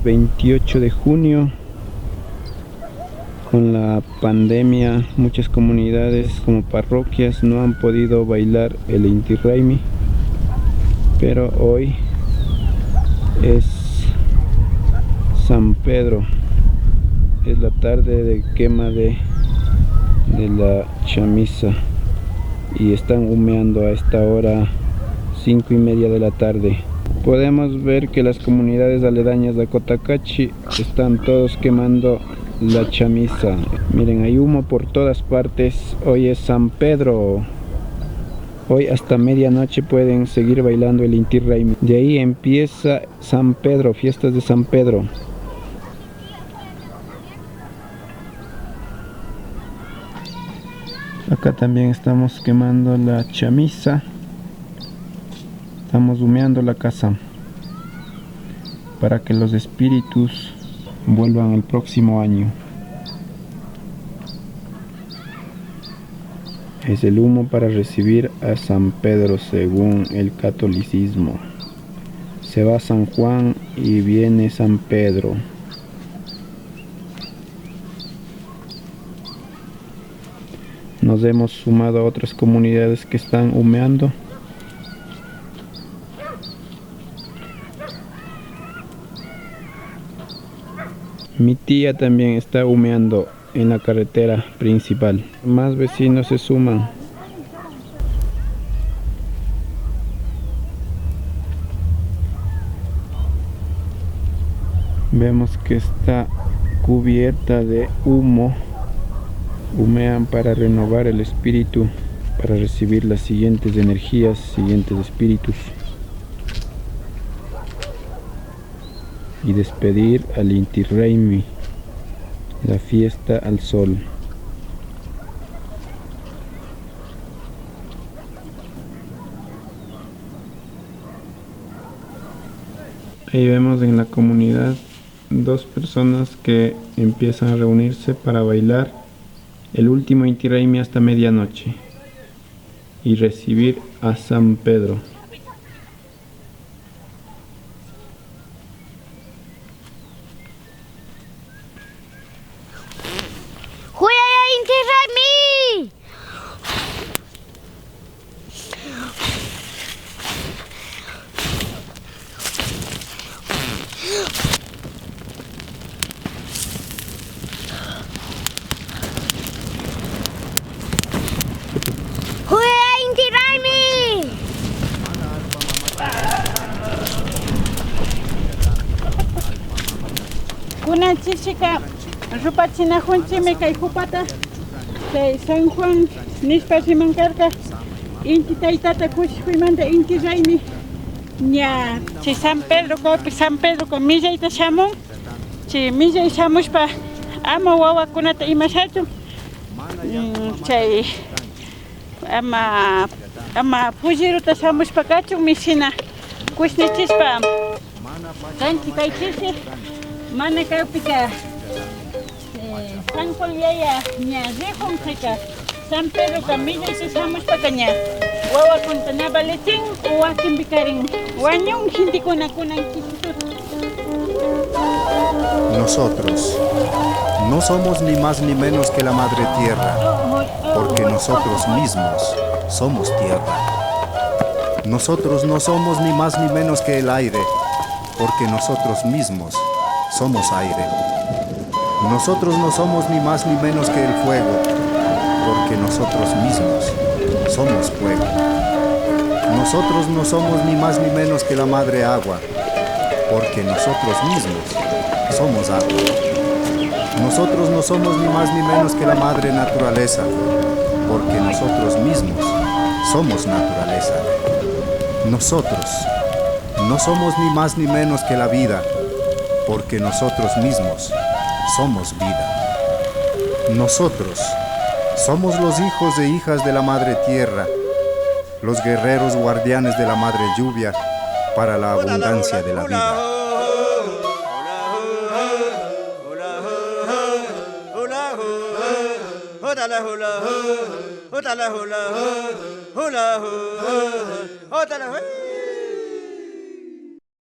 28 de junio. Con la pandemia, muchas comunidades como parroquias no han podido bailar el Inti Raymi, pero hoy es San Pedro, es la tarde de quema de la chamisa y están humeando a esta hora 5:30 de la tarde. Podemos ver que las comunidades aledañas de Cotacachi están todos quemando la chamisa. Miren, hay humo por todas partes. Hoy es San Pedro. Hoy hasta medianoche pueden seguir bailando el Inti Raymi. De ahí empieza San Pedro, fiestas de San Pedro. Acá también estamos quemando la chamisa. Estamos humeando la casa para que los espíritus vuelvan el próximo año. Es el humo para recibir a San Pedro según el catolicismo. Se va San Juan y viene San Pedro. Nos hemos sumado a otras comunidades que están humeando. Mi tía también está humeando en la carretera principal. Más vecinos se suman. Vemos que está cubierta de humo. Humean para renovar el espíritu, para recibir las siguientes energías, siguientes espíritus. Y despedir al Inti Raymi, la fiesta al sol. Ahí vemos en la comunidad dos personas que empiezan a reunirse para bailar el último Inti Raymi hasta medianoche y recibir a San Pedro. Inti Raymi! Inti Raymi! Kuna chichika rupachinajunchimi kay hupata kay San Juan nispa simankarka Inti taytata kushikuymanta Inti Raymi ña chi San Pedro kawpi San Pedro ko millayta shamun chi millay shamushpa ama wawakunata imashachu chay ama pulliruta shamushpa kachun mishina kushnichispa kanchi kay chishi mana kawpika San Juan yaya ña rihun kayka San Pedro kamilla se shamushpa kaña wawakunta nabaletin wakinpi karin wañun hintikuna kunan kisutut. Nosotros no somos ni más ni menos que la Madre Tierra, porque nosotros mismos somos tierra. Nosotros no somos ni más ni menos que el aire, porque nosotros mismos somos aire. Nosotros no somos ni más ni menos que el fuego, porque nosotros mismos somos fuego. Nosotros no somos ni más ni menos que la Madre Agua, porque nosotros mismos somos agua. Nosotros no somos ni más ni menos que la Madre Naturaleza, porque nosotros mismos somos naturaleza. Nosotros no somos ni más ni menos que la vida, porque nosotros mismos somos vida. Nosotros somos los hijos e hijas de la Madre Tierra, los guerreros guardianes de la Madre Lluvia para la abundancia de la vida. hula hula hula hula hula hula hula